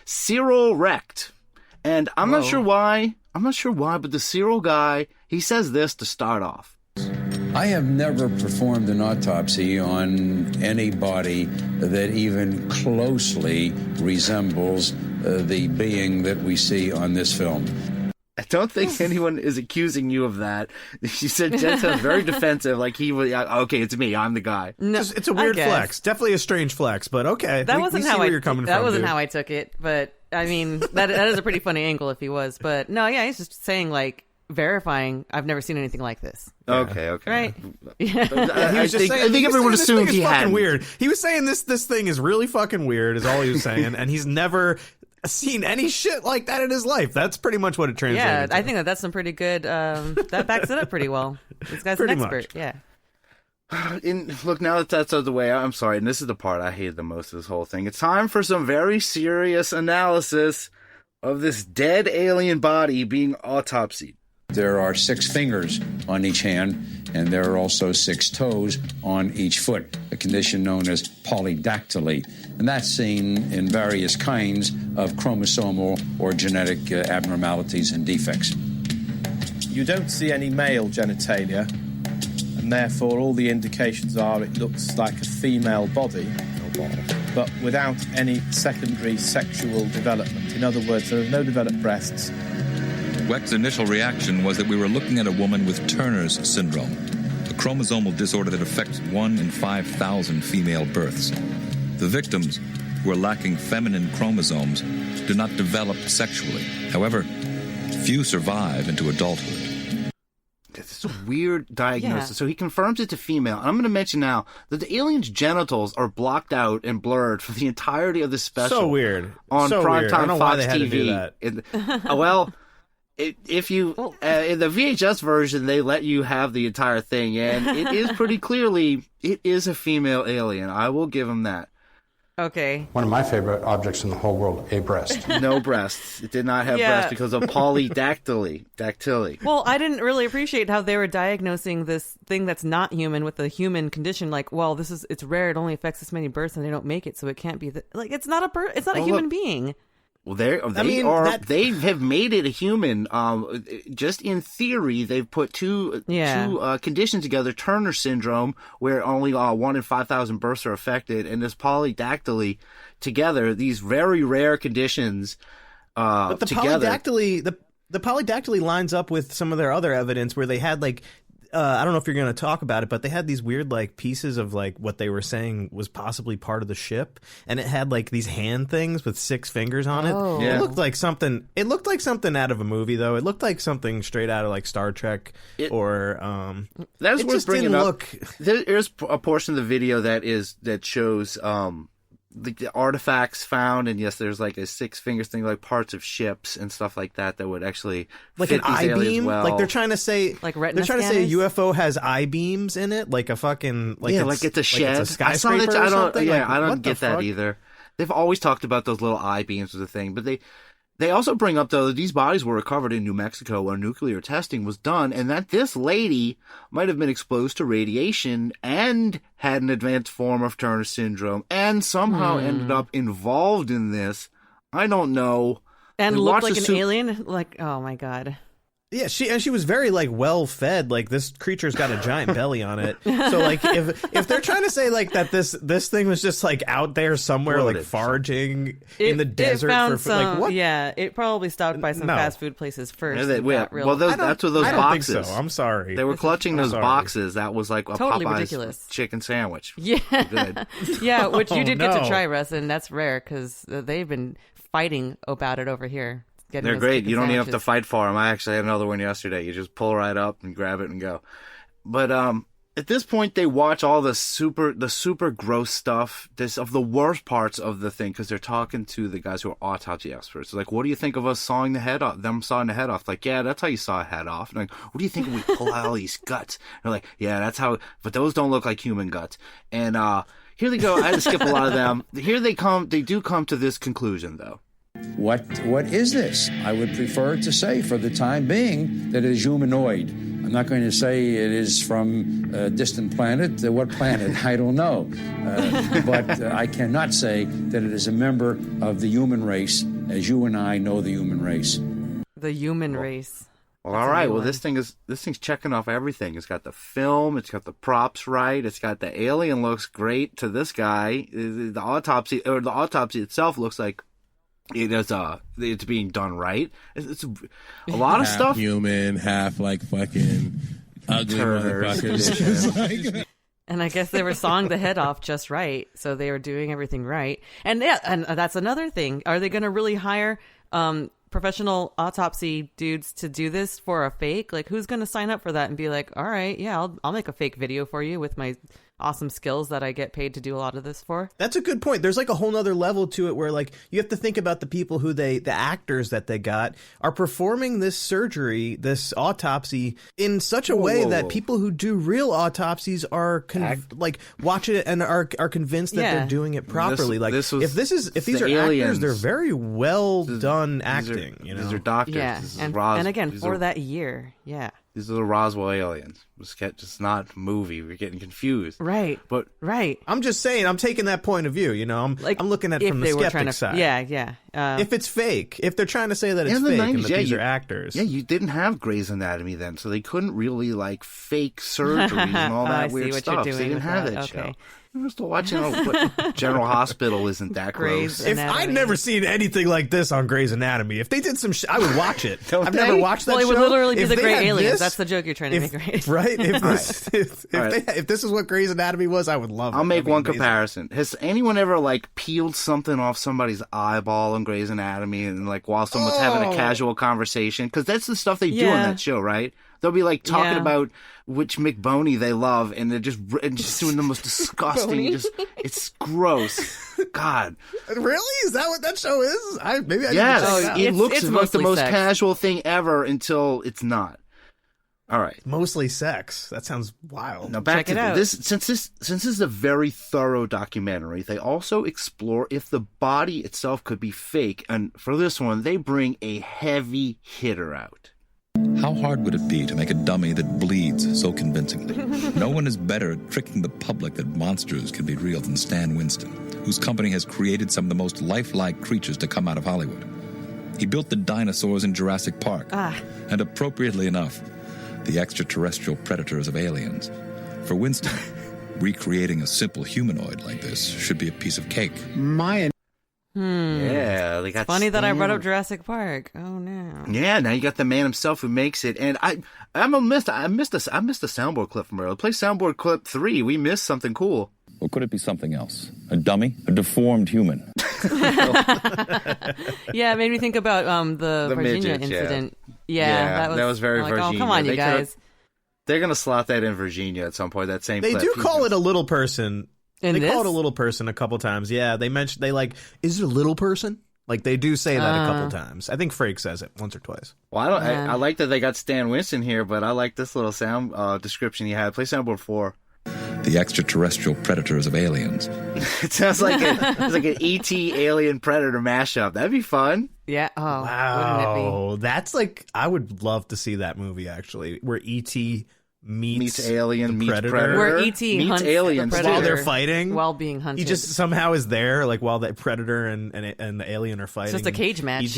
Cyril wrecked. And I'm not sure why, but the Cyril guy, he says this to start off. I have never performed an autopsy on any body that even closely resembles the being that we see on this film. I don't think anyone is accusing you of that. She said Jen sounds very defensive, like he was, okay, it's me, I'm the guy. No, it's a weird flex. Definitely a strange flex, but okay. That wasn't how you're coming from. That wasn't how I took it, but I mean, that is a pretty funny angle if he was. But no, yeah, he's just saying, like, verifying, I've never seen anything like this. Okay. Right? Yeah. I think everyone assumed he had. Weird. He was saying this thing is really fucking weird, is all he was saying, and he's never seen any shit like that in his life. That's pretty much what it translated to. I think that's some pretty good, that backs it up pretty well. This guy's pretty an expert, much. yeah. Look, now that that's out of the way, I'm sorry, and this is the part I hated the most of this whole thing. It's time for some very serious analysis of this dead alien body being autopsied. There are 6 fingers on each hand, and there are also 6 toes on each foot, a condition known as polydactyly. And that's seen in various kinds of chromosomal or genetic abnormalities and defects. You don't see any male genitalia, and therefore all the indications are it looks like a female body, but without any secondary sexual development. In other words, there are no developed breasts. Weck's initial reaction was that we were looking at a woman with Turner's syndrome, a chromosomal disorder that affects 1 in 5,000 female births. The victims, who are lacking feminine chromosomes, do not develop sexually. However, few survive into adulthood. It's a weird diagnosis. Yeah. So he confirms it to female. I'm going to mention now that the alien's genitals are blocked out and blurred for the entirety of the special. So weird. On primetime Fox TV. To do that. Well, if you in the VHS version, they let you have the entire thing, and it is pretty clearly it is a female alien. I will give him that. Okay. One of my favorite objects in the whole world, a breast. No breasts. It did not have breasts because of polydactyly. Well, I didn't really appreciate how they were diagnosing this thing that's not human with a human condition. Like, well, it's rare. It only affects this many births, and they don't make it, so it can't be. It's not a human being. Well, they have made it a human. Just in theory, they've put two conditions together: Turner syndrome, where only 1 in 5,000 births are affected, and this polydactyly together. These very rare conditions. But the polydactyly, the polydactyly lines up with some of their other evidence where they had I don't know if you're going to talk about it, but they had these weird pieces of what they were saying was possibly part of the ship, and it had these hand things with 6 fingers on it. Oh. Yeah. It looked like something out of a movie, though. It looked like something straight out of Star Trek or. That's worth bringing up. There's a portion of the video that shows the artifacts found, and yes, there's a 6 fingers thing, parts of ships and stuff like that would actually fit an I-beam. Well. They're trying to say retina to say a UFO has I-beams in it, like a fucking it's a shed. It's a skyscraper I don't don't get that either. They've always talked about those little I-beams as a thing, but they also bring up, though, that these bodies were recovered in New Mexico where nuclear testing was done, and that this lady might have been exposed to radiation and had an advanced form of Turner syndrome and somehow ended up involved in this. I don't know. And looked like an alien? Oh, my God. Yeah, she was very well fed. This creature's got a giant belly on it. So if they're trying to say that this thing was just out there somewhere foraging in the desert what? Yeah, it probably stopped by some fast food places first. That's what those boxes. I don't think so. I'm sorry. They were clutching those boxes. That was a totally Popeye's ridiculous chicken sandwich. Yeah, good. Yeah, which you did get to try, Russ, and that's rare because they've been fighting about it over here. They're great. You don't even have to fight for them. I actually had another one yesterday. You just pull right up and grab it and go. But at this point, they watch all the super gross stuff. Of the worst parts of the thing, because they're talking to the guys who are autopsy experts. What do you think of us sawing the head off? Them sawing the head off? Yeah, that's how you saw a head off. And what do you think if we pull out all these guts? And they're yeah, that's how. But those don't look like human guts. And here they go. I had to skip a lot of them. Here they come. They do come to this conclusion, though. What is this? I would prefer to say for the time being that it is humanoid. I'm not going to say it is from a distant planet. What planet? I don't know. But I cannot say that it is a member of the human race, as you and I know the human race. The human race. Well, all right. Well, this thing's checking off everything. It's got the film. It's got the props right. It's got the alien looks great to this guy. The autopsy itself looks like it's being done right. It's a lot of half stuff. Human, half like fucking ugly motherfuckers. And I guess they were sawing the head off just right, so they were doing everything right. And yeah, and that's another thing. Are they going to really hire professional autopsy dudes to do this for a fake? Like, who's going to sign up for that and be like, all right, yeah, I'll make a fake video for you with my awesome skills that I get paid to do a lot of this for? That's a good point. There's like a whole nother level to it where like you have to think about the people who the actors that they got are performing this surgery, this autopsy in such a way that people who do real autopsies are like watch it and are convinced that they're doing it properly. If these are aliens, actors, they're very well done acting. These are doctors. Yeah, and again for that year, yeah. These are the Roswell aliens. It's not a movie. We're getting confused. Right. But I'm just saying, I'm taking that point of view. I'm looking at it from the skeptic side. Yeah. If it's fake, if they're trying to say that it's fake and that these are actors. Yeah, you didn't have Grey's Anatomy then, so they couldn't really like fake surgeries and all that weird stuff. They didn't have that show. We're still watching General Hospital isn't that gross. If I'd never seen anything like this on Grey's Anatomy, if they did some I would watch it. I've never watched that show. Well, it would literally be the Grey Aliens. That's the joke you're trying to make, right? Right? If this is what Grey's Anatomy was, I would love it. I'll make one comparison. Has anyone ever like peeled something off somebody's eyeball on Grey's Anatomy and like while someone's having a casual conversation? Because that's the stuff they do on that show, right? They'll be like talking about which McBoney they love, and they're just doing the most disgusting. It's gross. God, really? Is that what that show is? Maybe I yes. Need to check it out. It looks like the most sex. casual thing ever until it's not. All right, mostly sex. That sounds wild. Now back to this. Since this is a very thorough documentary, they also explore if the body itself could be fake, and for this one, they bring a heavy hitter out. How hard would it be to make a dummy that bleeds so convincingly? No one is better at tricking the public that monsters can be real than Stan Winston, whose company has created some of the most lifelike creatures to come out of Hollywood. He built the dinosaurs in Jurassic Park, and appropriately enough, the extraterrestrial predators of Aliens. For Winston, recreating a simple humanoid like this should be a piece of cake. Yeah, they got funny that I brought up Jurassic Park. Oh no. Yeah, now you got the man himself who makes it, and I missed a soundboard clip from earlier. Play soundboard clip 3. We missed something cool. Or could it be something else? A dummy? A deformed human? Yeah, it made me think about the Virginia midget, incident. Yeah, that was very Virginia. Oh, come on, you guys. They're gonna slot that in Virginia at some point. That same. They clip. do call it a little person. Call it a little person a couple times. Yeah, they mentioned is it a little person? Like they do say that a couple times. I think Frakes says it once or twice. Well, I like that they got Stan Winston here, but I like this little sound description he had. Play soundboard 4. The extraterrestrial predators of Aliens. It sounds like it's like an E.T. Alien Predator mashup. That'd be fun. Yeah. Oh, wow. Wouldn't it be? That's like I would love to see that movie actually, where E.T. meets alien, meets predator. Where E.T. meets hunts aliens the predator while they're fighting, while being hunted. He just somehow is there, like while the predator and the alien are fighting. It's just a cage match.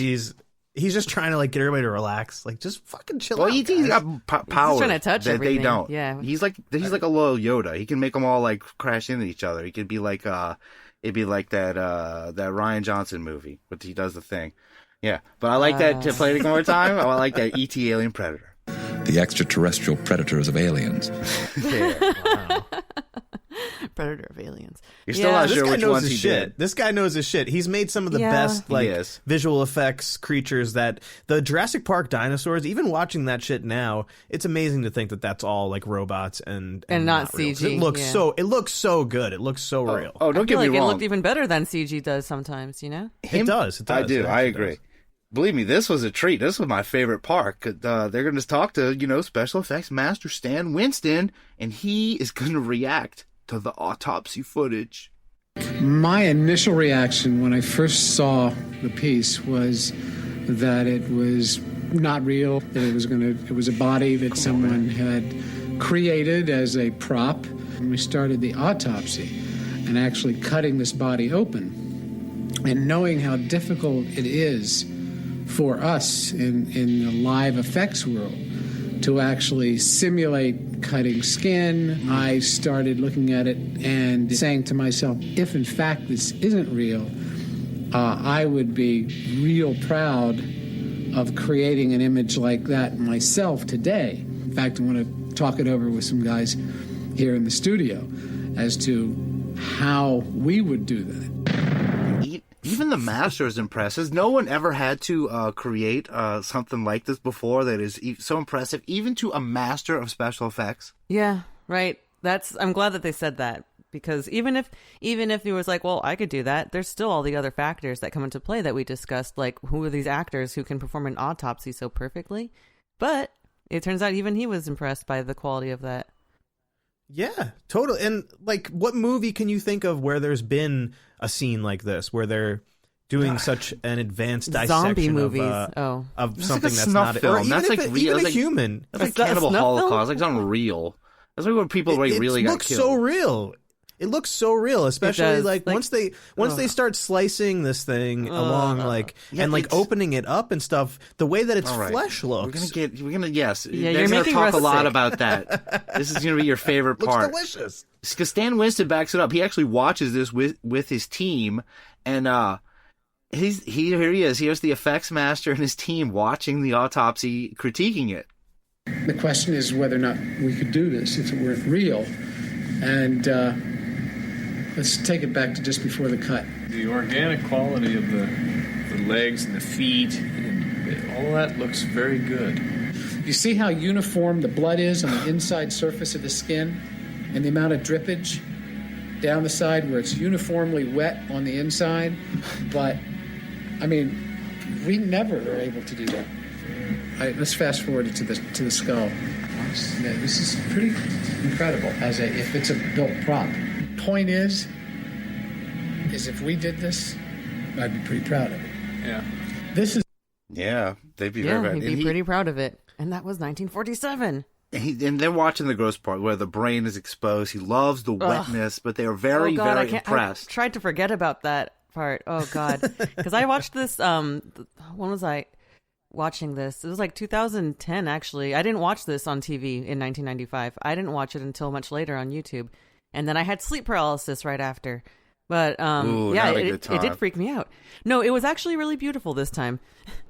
He's just trying to like get everybody to relax, like just fucking chill out. Well, E.T.'s got powers trying to touch that everything. they don't. Yeah, he's like a little Yoda. He can make them all like crash into each other. He could be like it'd be like that Ryan Johnson movie, but he does the thing. Yeah, but I like that. To play it one more time, I like that E.T. Alien Predator. The extraterrestrial predators of Aliens. Yeah, wow. Predator of Aliens. You're still not sure which ones he did. This guy knows his shit. He's made some of the best visual effects creatures that the Jurassic Park dinosaurs, even watching that shit now, it's amazing to think that that's all like robots and not real. CG. It looks so good. It looks so real. Oh, don't get me wrong. It looked even better than CG does sometimes, you know? It does. I do. I agree. Believe me, this was a treat. This was my favorite park. They're going to talk to, special effects master Stan Winston, and he is going to react to the autopsy footage. My initial reaction when I first saw the piece was that it was not real, that it was a body that someone had created as a prop. And we started the autopsy and actually cutting this body open and knowing how difficult it is for us in the live effects world to actually simulate cutting skin. I started looking at it and saying to myself, if in fact this isn't real, I would be real proud of creating an image like that myself today. In fact, I want to talk it over with some guys here in the studio as to how we would do that. Even the master is impressive. No one ever had to create something like this before that is so impressive, even to a master of special effects. Yeah, right. I'm glad that they said that, because even if he was like, well, I could do that, there's still all the other factors that come into play that we discussed, like who are these actors who can perform an autopsy so perfectly? But it turns out even he was impressed by the quality of that. Yeah, totally. And like, what movie can you think of where there's been a scene like this, where they're doing such an advanced dissection zombie movies of that's something like a that's snuff not film. or even That's if like it, real. even That's a human. That's like Is that a Cannibal snuff film? Holocaust. Like, it's unreal. That's like when people like really got looks killed. so real. It looks so real, especially like once they start slicing this thing along, like and like opening it up and stuff. The way that its flesh looks, we're gonna yes. Yeah, you're gonna talk Russ a lot sick. about that. This is gonna be your favorite part. looks delicious. Because Stan Winston backs it up. He actually watches this with his team, and here he is. Here's the effects master and his team watching the autopsy, critiquing it. The question is whether or not we could do this if it weren't real. And let's take it back to just before the cut. The organic quality of the legs and the feet, and all that looks very good. You see how uniform the blood is on the inside surface of the skin and the amount of drippage down the side where it's uniformly wet on the inside? But, I mean, we never are able to do that. All right, let's fast forward it to the skull. Yeah, this is pretty incredible if it's a built prop. Point is if we did this, I'd be pretty proud of it. Yeah. This is. Yeah, they'd be Yeah, very he'd be pretty proud of it. And that was 1947. And they're watching the gross part where the brain is exposed. He loves the wetness, but they are very, very impressed. I tried to forget about that part. Oh, God. Because I watched this, when was I watching this? It was like 2010, actually. I didn't watch this on TV in 1995. I didn't watch it until much later on YouTube. And then I had sleep paralysis right after. But yeah, it did freak me out. No, it was actually really beautiful this time.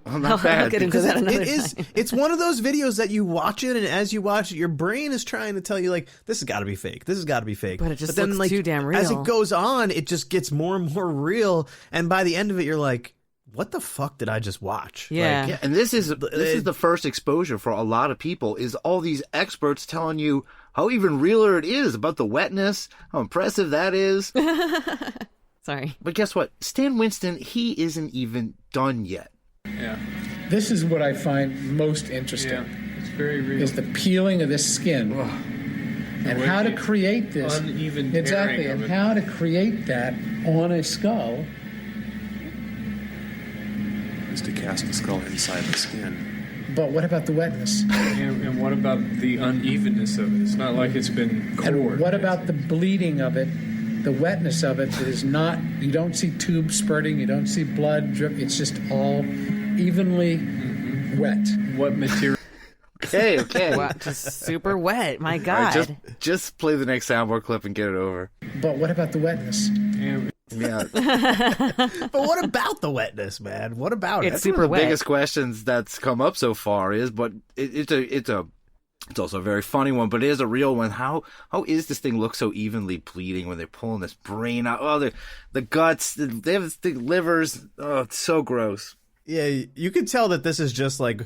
Well, not bad. I'll get into that another time. It's one of those videos that you watch it, and as you watch it, your brain is trying to tell you, like, this has got to be fake. This has got to be fake. But it just then, looks like, too damn real. As it goes on, it just gets more and more real, and by the end of it, you're like, what the fuck did I just watch? Yeah. Like, Yeah, and this is the first exposure for a lot of people, is all these experts telling you how even realer it is about the wetness, how impressive that is. Sorry. But guess what? Stan Winston, he isn't even done yet. Yeah. This is what I find most interesting. Yeah. It's very real. Is the peeling of this skin. And how to create this. Uneven exactly, and how to create that on a skull. Is to cast the skull inside the skin. But what about the wetness? And what about the unevenness of it? It's not like it's been cored. And what about the bleeding of it? The wetness of it that is not, you don't see tubes spurting, you don't see blood drip, it's just all evenly wet. What material? Okay. Wow, just super wet. My God. Right, just play the next soundboard clip and get it over. But what about the wetness? Yeah. But what about the wetness, man? What about it? It's That's super one of the wet. biggest questions that's come up so far is, but it's also a very funny one, but it is a real one. How is this thing look so evenly bleeding when they're pulling this brain out? Oh, the guts, they have the livers. Oh, it's so gross. Yeah, you can tell that this is just like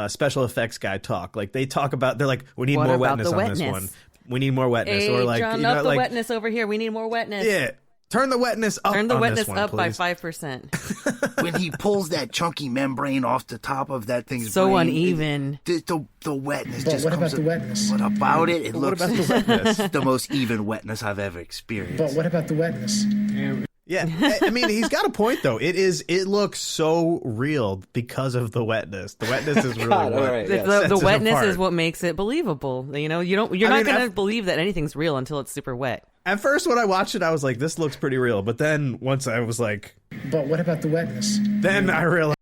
special effects guy talk. Like they talk about, they're like, we need What more about wetness the on this wetness? one. We need more wetness, Hey, or like, John, you know, up the like, wetness over here. We need more wetness. yeah, turn the wetness up. Turn the on wetness this one, up by please. 5%. When he pulls that chunky membrane off the top of that thing's So brain, uneven. The wetness But just what comes about the wetness? What about it? It What looks about the wetness? the most even wetness I've ever experienced. But what about the wetness? Yeah, I mean, he's got a point though. It looks so real because of the wetness. The wetness is really the wetness is what makes it believable. You know, you're not going to believe that anything's real until it's super wet. At first, when I watched it, I was like, "This looks pretty real," but then once I was like, "But what about the wetness?" Then I realized